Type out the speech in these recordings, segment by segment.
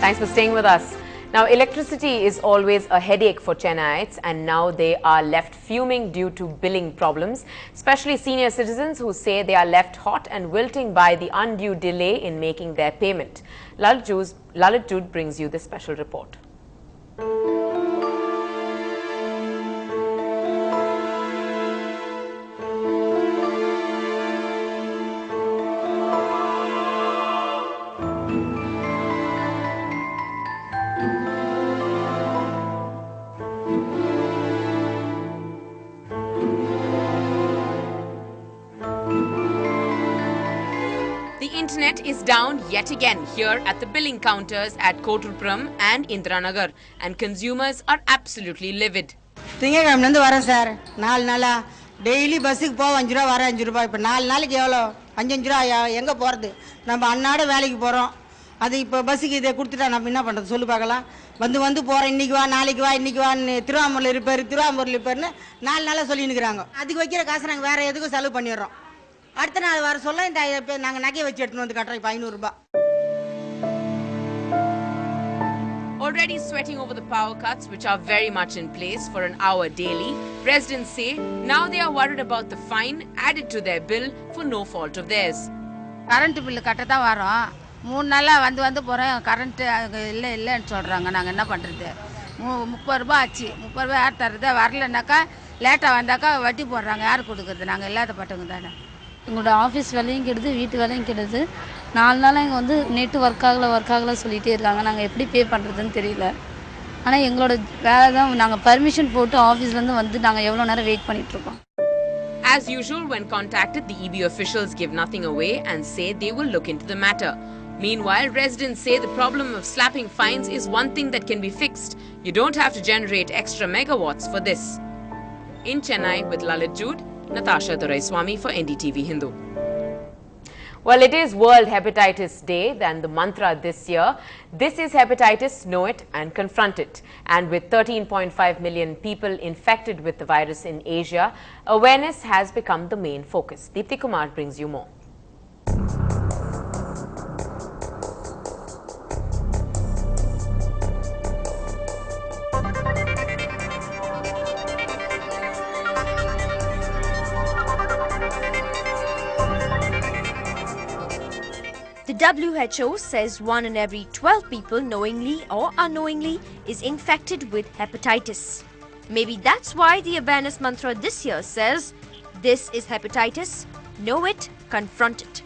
Thanks for staying with us. Now, electricity is always a headache for Chennaites, and now they are left fuming due to billing problems, especially senior citizens who say they are left hot and wilting by the undue delay in making their payment. Lalit Jude brings you this special report. The internet is down yet again here at the billing counters at Kotruppuram and Indiranagar, and consumers are absolutely livid. திங்கக்கிழமைலேருந்து வரேன் sir. 4 நாளா daily பஸ்ஸுக்கு போக 5 ரூபா வர 5 ரூபாய். இப்போ 4 நாளைக்கு எவ்வளோ? 5 ரூபா எங்கே போகிறது? நம்ம அன்னாட வேலைக்கு போகிறோம். அது இப்போ பஸ்ஸுக்கு இதை கொடுத்துட்டா நம்ம என்ன பண்ணுறது சொல்லு பார்க்கலாம். வந்து போகிறேன், இன்றைக்கி வா, நாளைக்கு வா, இன்றைக்கி வான்னு திருவாமூரில் இருப்பாருன்னு 4 நாளாக சொல்லின்னு இருக்கிறாங்க. அதுக்கு வைக்கிற காசை நாங்கள் வேறு எதுக்கும் செலவு பண்ணிடுறோம். அடுத்த நாள் வர சொல்ல இந்த நாங்கள் நகையை வச்சு எடுத்துன்னு வந்து கட்டுறோம். இப்போ 500 ரூபாய். Already sweating over the power cuts, which are very much in place for an hour daily, residents say now they are worried about the fine added to their bill for no fault of theirs. Current bill கட்ட தான் வரோம். 3 நாளாக வந்து போகிறேன். Current இல்லைன்னு சொல்கிறாங்க. நாங்கள் என்ன பண்ணுறது? 30 ரூபா ஆச்சு. 30 ரூபா யார் தர்றது? வரலன்னாக்கா லேட்டாக வந்தாக்கா வட்டி போடுறாங்க. யார் கொடுக்குறது? நாங்கள் இல்லாத பட்டவங்க தானே. எங்களோட ஆஃபீஸ் வேலையும் கெடுது, வீட்டு வேலையும் கெடுது. 4 நாளாக இங்கே வந்து நெட்டு ஒர்க் ஆகலை சொல்லிகிட்டே இருக்காங்க. நாங்கள் எப்படி பே பண்ணுறதுன்னு தெரியல. ஆனால் எங்களோட வேலை தான். நாங்கள் பர்மிஷன் போட்டு ஆஃபீஸ்லேருந்து வந்து நாங்கள் எவ்வளோ நேரம் வெயிட் பண்ணிகிட்ருக்கோம். As usual, when contacted, the EB officials give nothing away and say they will look into the matter. Meanwhile, residents say the problem of slapping fines is one thing that can be fixed. You don't have to generate extra megawatts for this. In Chennai with Lalit Jude, Natasha Doraiswamy for NDTV Hindu. Well, it is World Hepatitis Day, and the mantra this year, this is hepatitis, know it and confront it. And with 13.5 million people infected with the virus in Asia, awareness has become the main focus. Deepthi Kumar brings you more. The WHO says 1 in every 12 people knowingly or unknowingly is infected with hepatitis. Maybe that's why the awareness mantra this year says, this is hepatitis, know it, confront it.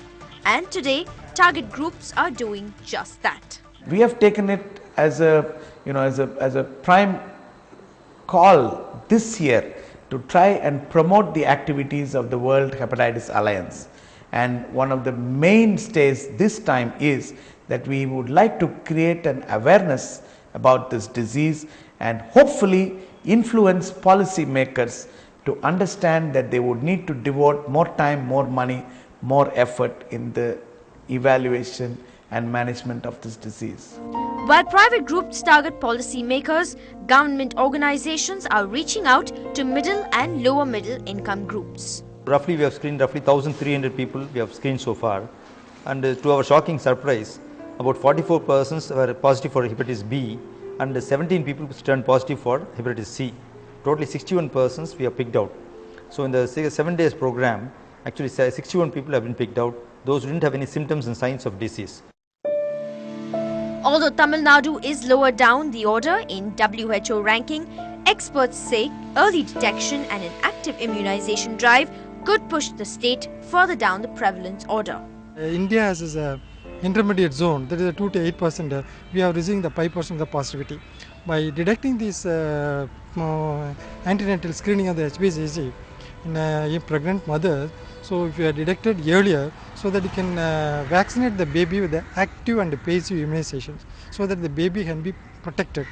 And today, target groups are doing just that. We have taken it as a prime call this year to try and promote the activities of the World Hepatitis Alliance. And one of the mainstays this time is that we would like to create an awareness about this disease and hopefully influence policy makers to understand that they would need to devote more time, more money, more effort in the evaluation and management of this disease. While private groups target policy makers, government organizations are reaching out to middle and lower middle income groups. Roughly we have screened roughly 1,300 people we have screened so far, and to our shocking surprise, about 44 persons were positive for hepatitis B and 17 people turned positive for hepatitis C. Totally 61 persons we have picked out. So in the 7 days program, actually 61 people have been picked out, those who didn't have any symptoms and signs of disease. Although Tamil Nadu is lower down the order in WHO ranking, experts say early detection and an active immunization drive could push the state further down the prevalence order. India has an intermediate zone, that is a 2 to 8%. We are receiving the 5% of the positivity. By detecting this antenatal screening of the HBCC in pregnant mothers, so if you are detected earlier, so that you can vaccinate the baby with the active and passive immunizations, so that the baby can be protected.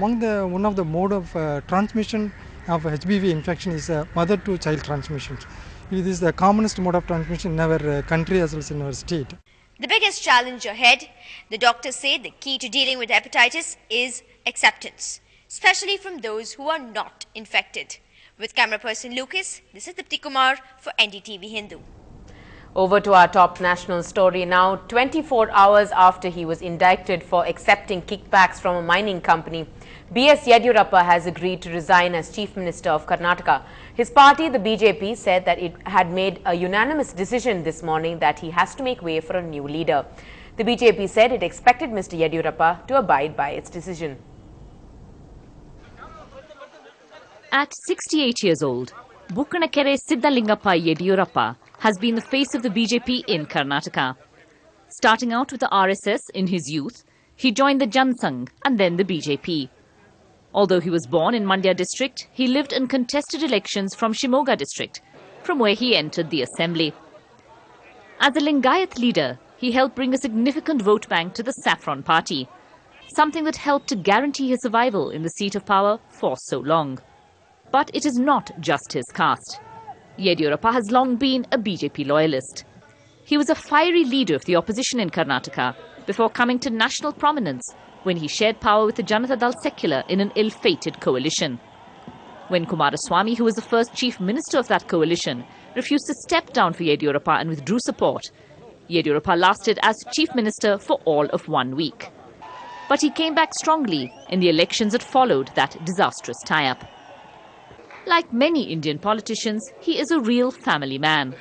One of the mode of transmission of HBV infection is mother to child transmissions. It is the commonest mode of transmission in our country as well as in our state. The biggest challenge ahead, the doctors say the key to dealing with hepatitis is acceptance, especially from those who are not infected. With camera person Lucas, this is Deepthi Kumar for NDTV Hindu. Over to our top national story now. 24 hours after he was indicted for accepting kickbacks from a mining company, B.S. Yediyurappa has agreed to resign as Chief Minister of Karnataka. His party, the BJP, said that it had made a unanimous decision this morning that he has to make way for a new leader. The BJP said it expected Mr. Yediyurappa to abide by its decision. At 68 years old, Bukkanakere Siddhalingappa Yediyurappa has been the face of the BJP in Karnataka. Starting out with the RSS in his youth, he joined the Jansangh and then the BJP. Although he was born in Mandya district, he lived and contested elections from Shimoga district, from where he entered the assembly. As a Lingayat leader, he helped bring a significant vote bank to the Saffron party, something that helped to guarantee his survival in the seat of power for so long. But it is not just his caste. Yediyurappa has long been a BJP loyalist. He was a fiery leader of the opposition in Karnataka before coming to national prominence when he shared power with the Janata Dal Secular in an ill-fated coalition. When Kumaraswamy, who was the first chief minister of that coalition, refused to step down for Yediyurappa and withdrew support, Yediyurappa lasted as chief minister for all of 1 week. But he came back strongly in the elections that followed that disastrous tie-up. Like many Indian politicians, he is a real family man.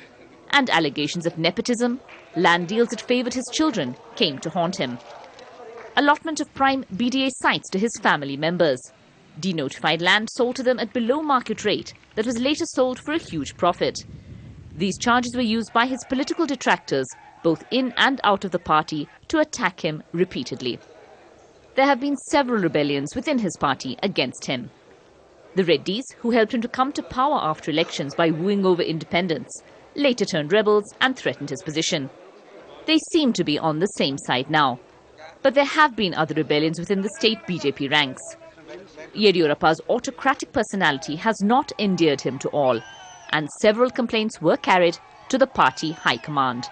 And allegations of nepotism, land deals that favoured his children, came to haunt him. Allotment of prime BDA sites to his family members. Denotified land sold to them at below market rate that was later sold for a huge profit. These charges were used by his political detractors, both in and out of the party, to attack him repeatedly. There have been several rebellions within his party against him. The Reddys, who helped him to come to power after elections by wooing over independence, later turned rebels and threatened his position. They seem to be on the same side now. But there have been other rebellions within the state BJP ranks. Yediyurappa's autocratic personality has not endeared him to all, and several complaints were carried to the party high command.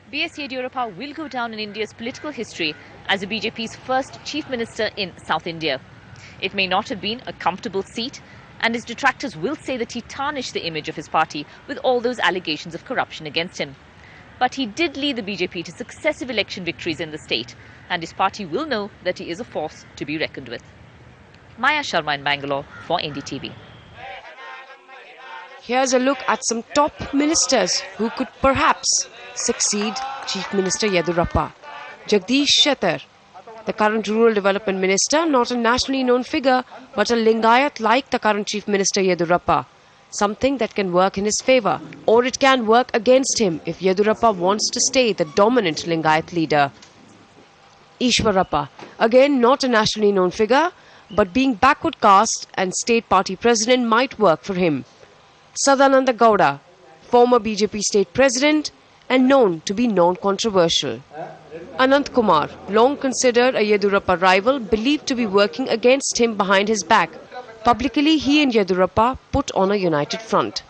B.S. Yediyurappa will go down in India's political history as the BJP's first chief minister in South India. It may not have been a comfortable seat, and his detractors will say that he tarnished the image of his party with all those allegations of corruption against him. But he did lead the BJP to successive election victories in the state, and his party will know that he is a force to be reckoned with. Maya Sharma in Bangalore for NDTV. Here's a look at some top ministers who could perhaps succeed Chief Minister Yediyurappa. Jagdish Shettar, the current Rural Development Minister, not a nationally known figure, but a Lingayat like the current Chief Minister Yediyurappa. Something that can work in his favour, or it can work against him if Yediyurappa wants to stay the dominant Lingayat leader. Ishwarappa, again not a nationally known figure, but being backward caste and state party president might work for him. Sadananda Gowda, former BJP state president and known to be non-controversial. Anant Kumar, long considered a Yediyurappa rival, believed to be working against him behind his back. Publicly, he and Yediyurappa put on a united front.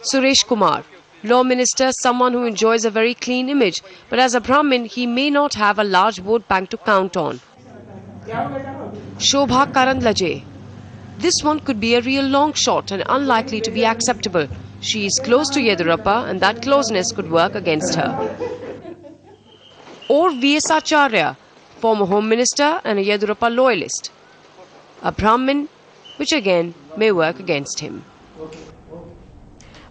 Suresh Kumar, Law Minister, someone who enjoys a very clean image, but as a Brahmin, he may not have a large vote bank to count on. Shobha Karandlaje, this one could be a real long shot and unlikely to be acceptable. She is close to Yediyurappa and that closeness could work against her. Or V.S. Acharya, former Home Minister and a Yediyurappa loyalist. A Brahmin, which again may work against him.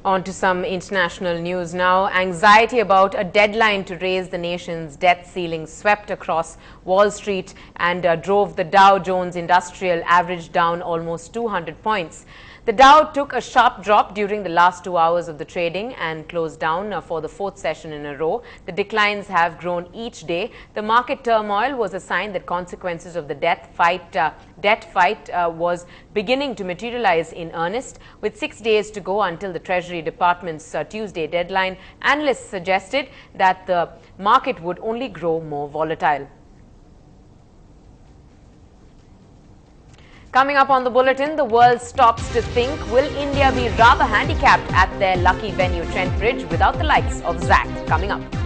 On to some international news now. Anxiety about a deadline to raise the nation's debt ceiling swept across Wall Street and drove the Dow Jones Industrial Average down almost 200 points. The Dow took a sharp drop during the last 2 hours of the trading and closed down for the fourth session in a row. The declines have grown each day. The market turmoil was a sign that consequences of the debt fight was beginning to materialize in earnest. With 6 days to go until the Treasury Department's Tuesday deadline, analysts suggested that the market would only grow more volatile. Coming up on the bulletin, the world stops to think, will India be rather handicapped at their lucky venue Trent Bridge without the likes of Zach? Coming up.